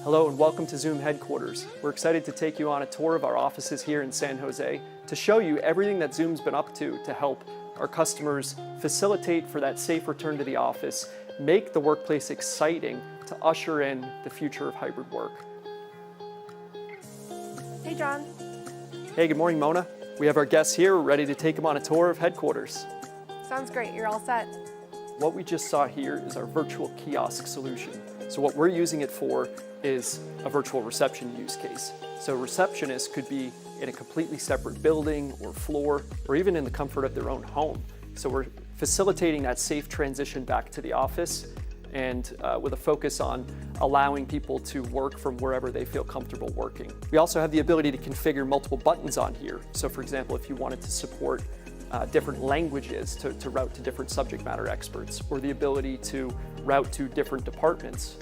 Hello and welcome to Zoom headquarters. We're excited to take you on a tour of our offices here in San Jose to show you everything that Zoom's been up to help our customers facilitate for that safe return to the office, make the workplace exciting to usher in the future of hybrid work. Hey John. Hey, good morning Mona. We have our guests here. We're ready to take them on a tour of headquarters. Sounds great, you're all set. What we just saw here is our virtual kiosk solution. So what we're using it for is a virtual reception use case. So receptionists could be in a completely separate building or floor, or even in the comfort of their own home. So we're facilitating that safe transition back to the office and with a focus on allowing people to work from wherever they feel comfortable working. We also have the ability to configure multiple buttons on here. So for example, if you wanted to support different languages to route to different subject matter experts, or the ability to route to different departments,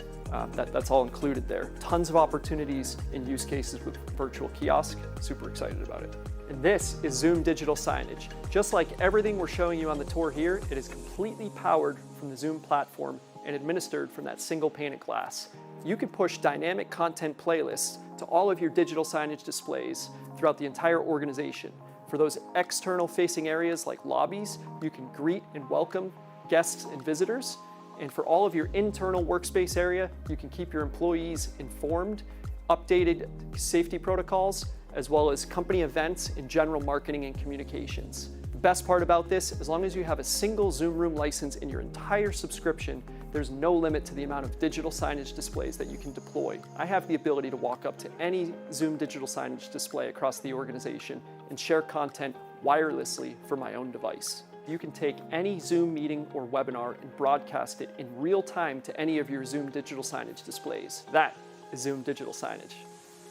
that's all included there. Tons of opportunities and use cases with virtual kiosk. Super excited about it. And this is Zoom digital signage. Just like everything we're showing you on the tour here, it is completely powered from the Zoom platform and administered from that single pane of glass. You can push dynamic content playlists to all of your digital signage displays throughout the entire organization. For those external facing areas like lobbies, you can greet and welcome guests and visitors. And for all of your internal workspace area, you can keep your employees informed, updated safety protocols, as well as company events and general marketing and communications. The best part about this, as long as you have a single Zoom Room license in your entire subscription, there's no limit to the amount of digital signage displays that you can deploy. I have the ability to walk up to any Zoom digital signage display across the organization and share content wirelessly from my own device. You can take any Zoom meeting or webinar and broadcast it in real time to any of your Zoom digital signage displays. That is Zoom digital signage.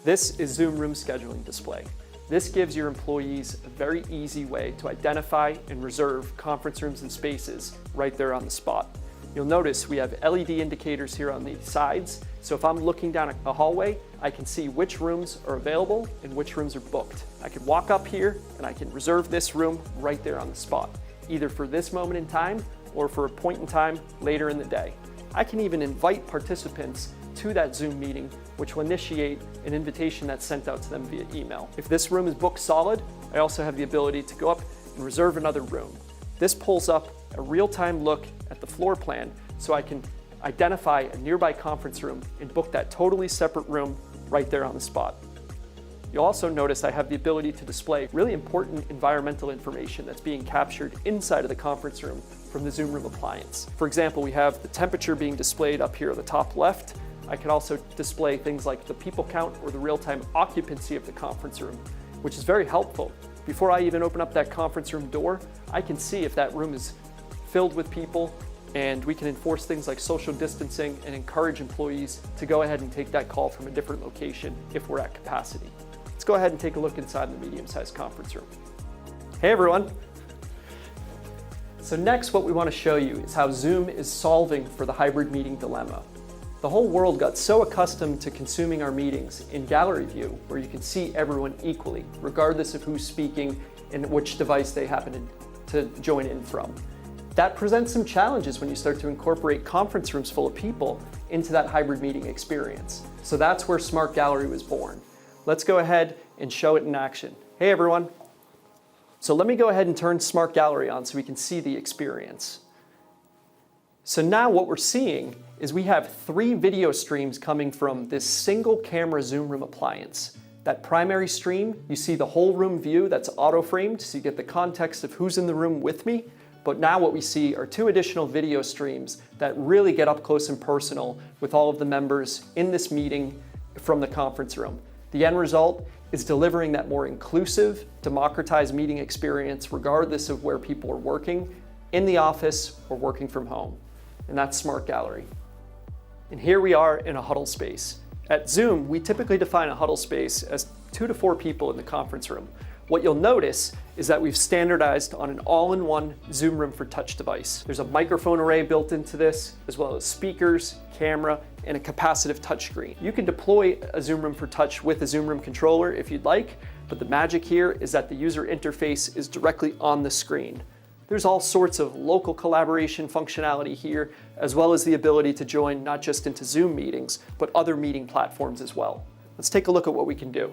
This is Zoom Room scheduling display. This gives your employees a very easy way to identify and reserve conference rooms and spaces right there on the spot. You'll notice we have LED indicators here on the sides, so if I'm looking down a hallway, I can see which rooms are available and which rooms are booked. I can walk up here and I can reserve this room right there on the spot, either for this moment in time or for a point in time later in the day. I can even invite participants to that Zoom meeting, which will initiate an invitation that's sent out to them via email. If this room is booked solid, I also have the ability to go up and reserve another room. This pulls up a real-time look at the floor plan so I can identify a nearby conference room and book that totally separate room right there on the spot. You'll also notice I have the ability to display really important environmental information that's being captured inside of the conference room from the Zoom Room appliance. For example, we have the temperature being displayed up here at the top left. I can also display things like the people count or the real-time occupancy of the conference room, which is very helpful. Before I even open up that conference room door, I can see if that room is filled with people, and we can enforce things like social distancing and encourage employees to go ahead and take that call from a different location if we're at capacity. Let's go ahead and take a look inside the medium-sized conference room. Hey everyone. So next, what we want to show you is how Zoom is solving for the hybrid meeting dilemma. The whole world got so accustomed to consuming our meetings in gallery view, where you can see everyone equally, regardless of who's speaking and which device they happen to join in from. That presents some challenges when you start to incorporate conference rooms full of people into that hybrid meeting experience. So that's where Smart Gallery was born. Let's go ahead and show it in action. Hey everyone. So let me go ahead and turn Smart Gallery on so we can see the experience. So now what we're seeing is we have 3 video streams coming from this single camera Zoom Room appliance. That primary stream, you see the whole room view that's auto-framed, so you get the context of who's in the room with me. But now what we see are 2 additional video streams that really get up close and personal with all of the members in this meeting from the conference room. The end result is delivering that more inclusive, democratized meeting experience regardless of where people are working, in the office or working from home. And that's Smart Gallery. And here we are in a huddle space. At Zoom, we typically define a huddle space as 2 to 4 people in the conference room. What you'll notice is that we've standardized on an all-in-one Zoom Room for Touch device. There's a microphone array built into this, as well as speakers, camera, and a capacitive touchscreen. You can deploy a Zoom Room for Touch with a Zoom Room controller if you'd like, but the magic here is that the user interface is directly on the screen. There's all sorts of local collaboration functionality here, as well as the ability to join not just into Zoom meetings, but other meeting platforms as well. Let's take a look at what we can do.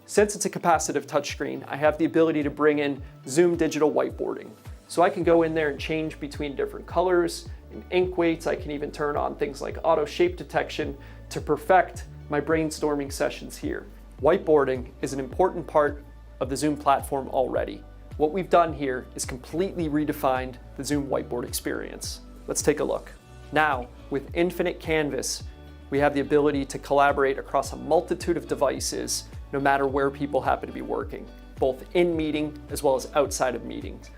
Since it's a capacitive touchscreen, I have the ability to bring in Zoom digital whiteboarding. So I can go in there and change between different colors and ink weights. I can even turn on things like auto shape detection to perfect my brainstorming sessions here. Whiteboarding is an important part of the Zoom platform already. What we've done here is completely redefined the Zoom whiteboard experience. Let's take a look. Now, with infinite canvas, we have the ability to collaborate across a multitude of devices, no matter where people happen to be working, both in meeting as well as outside of meetings.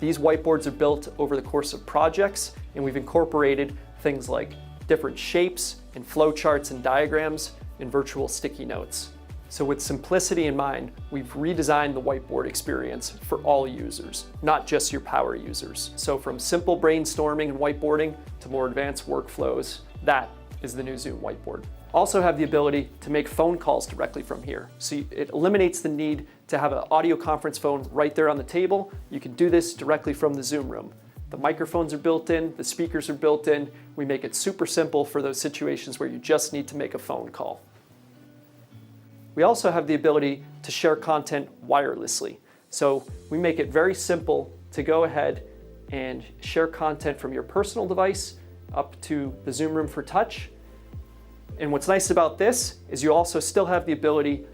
These whiteboards are built over the course of projects, and we've incorporated things like different shapes and flowcharts and diagrams and virtual sticky notes. So with simplicity in mind, we've redesigned the whiteboard experience for all users, not just your power users. So from simple brainstorming and whiteboarding to more advanced workflows, that is the new Zoom whiteboard. Also have the ability to make phone calls directly from here. So it eliminates the need to have an audio conference phone right there on the table. You can do this directly from the Zoom room. The microphones are built in, the speakers are built in. We make it super simple for those situations where you just need to make a phone call. We also have the ability to share content wirelessly. So we make it very simple to go ahead and share content from your personal device up to the Zoom room for touch. And what's nice about this is you also still have the ability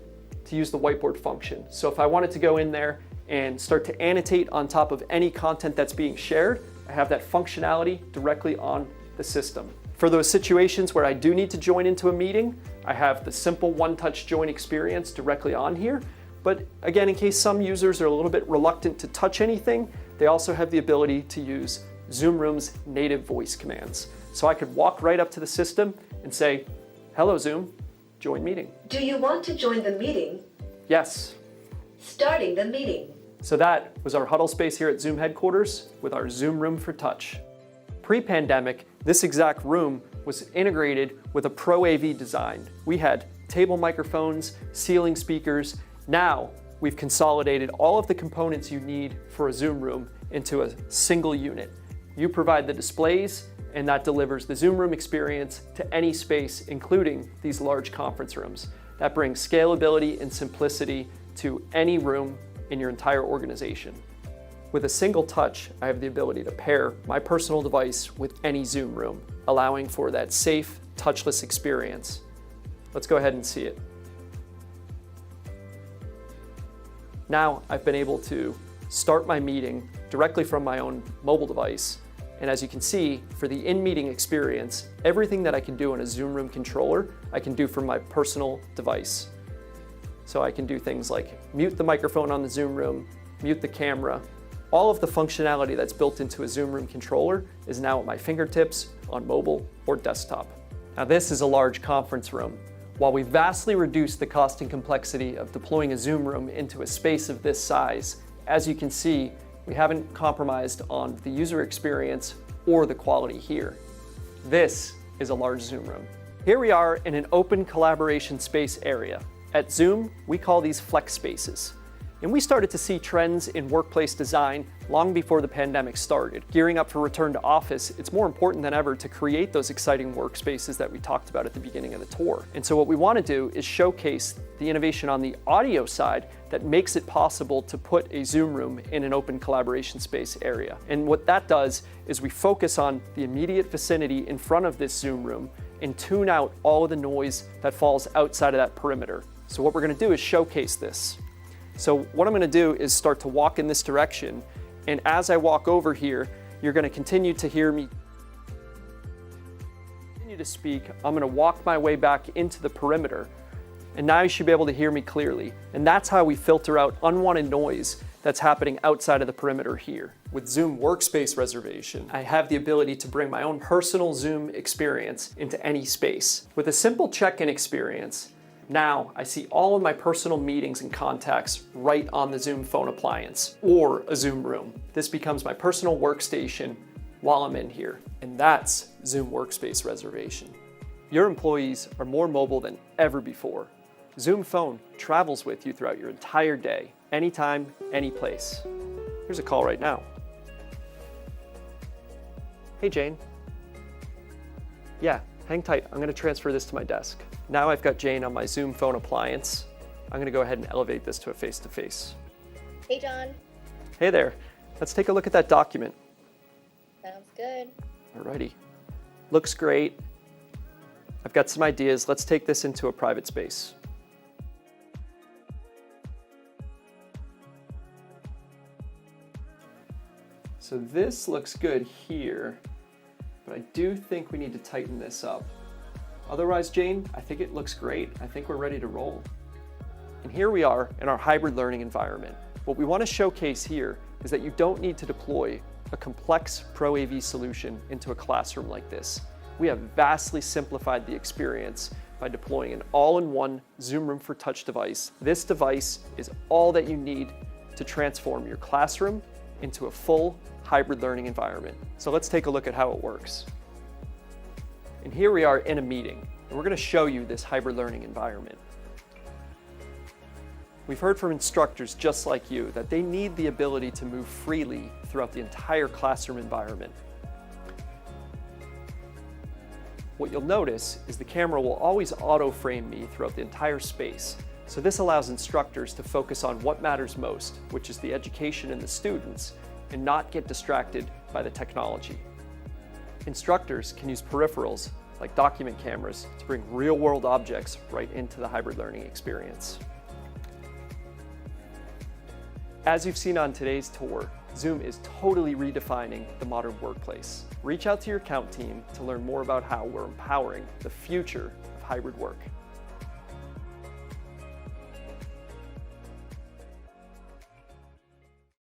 to use the whiteboard function. So if I wanted to go in there and start to annotate on top of any content that's being shared, I have that functionality directly on the system. For those situations where I do need to join into a meeting, I have the simple one-touch join experience directly on here. But again, in case some users are a little bit reluctant to touch anything, they also have the ability to use Zoom Room's native voice commands. So I could walk right up to the system and say, "Hello Zoom, join meeting." Do you want to join the meeting? Yes. Starting the meeting. So that was our huddle space here at Zoom headquarters with our Zoom room for touch. Pre-pandemic, this exact room was integrated with a Pro AV design. We had table microphones, ceiling speakers. Now we've consolidated all of the components you need for a Zoom room into a single unit. You provide the displays, and that delivers the Zoom room experience to any space, including these large conference rooms. That brings scalability and simplicity to any room in your entire organization. With a single touch, I have the ability to pair my personal device with any Zoom room, allowing for that safe, touchless experience. Let's go ahead and see it. Now I've been able to start my meeting directly from my own mobile device. And as you can see, for the in-meeting experience, everything that I can do on a Zoom room controller, I can do from my personal device. So I can do things like mute the microphone on the Zoom room, mute the camera. All of the functionality that's built into a Zoom room controller is now at my fingertips on mobile or desktop. Now this is a large conference room. While we vastly reduced the cost and complexity of deploying a Zoom room into a space of this size, as you can see, we haven't compromised on the user experience or the quality here. This is a large Zoom room. Here we are in an open collaboration space area. At Zoom, we call these flex spaces. And we started to see trends in workplace design long before the pandemic started. Gearing up for return to office, it's more important than ever to create those exciting workspaces that we talked about at the beginning of the tour. And so what we want to do is showcase the innovation on the audio side that makes it possible to put a Zoom room in an open collaboration space area. And what that does is we focus on the immediate vicinity in front of this Zoom room and tune out all of the noise that falls outside of that perimeter. So what we're going to do is showcase this. So what I'm going to do is start to walk in this direction, and as I walk over here, you're going to continue to hear me continue to speak. I'm going to walk my way back into the perimeter, and now you should be able to hear me clearly. And that's how we filter out unwanted noise that's happening outside of the perimeter here. With Zoom Workspace Reservation, I have the ability to bring my own personal Zoom experience into any space. With a simple check-in experience, now I see all of my personal meetings and contacts right on the Zoom phone appliance or a Zoom room. This becomes my personal workstation while I'm in here, and that's Zoom Workspace Reservation. Your employees are more mobile than ever before. Zoom Phone travels with you throughout your entire day, anytime, any place. Here's a call right now. Hey, Jane. Yeah, hang tight. I'm gonna transfer this to my desk. Now I've got Jane on my Zoom phone appliance. I'm gonna go ahead and elevate this to a face-to-face. Hey, John. Hey there. Let's take a look at that document. Sounds good. Alrighty. Looks great. I've got some ideas. Let's take this into a private space. So this looks good here, but I do think we need to tighten this up. Otherwise, Jane, I think it looks great. I think we're ready to roll. And here we are in our hybrid learning environment. What we want to showcase here is that you don't need to deploy a complex Pro AV solution into a classroom like this. We have vastly simplified the experience by deploying an all-in-one Zoom Room for Touch device. This device is all that you need to transform your classroom into a full hybrid learning environment. So let's take a look at how it works. And here we are in a meeting, and we're going to show you this hybrid learning environment. We've heard from instructors just like you that they need the ability to move freely throughout the entire classroom environment. What you'll notice is the camera will always auto-frame me throughout the entire space. So this allows instructors to focus on what matters most, which is the education and the students, and not get distracted by the technology. Instructors can use peripherals like document cameras to bring real-world objects right into the hybrid learning experience. As you've seen on today's tour, Zoom is totally redefining the modern workplace. Reach out to your account team to learn more about how we're empowering the future of hybrid work.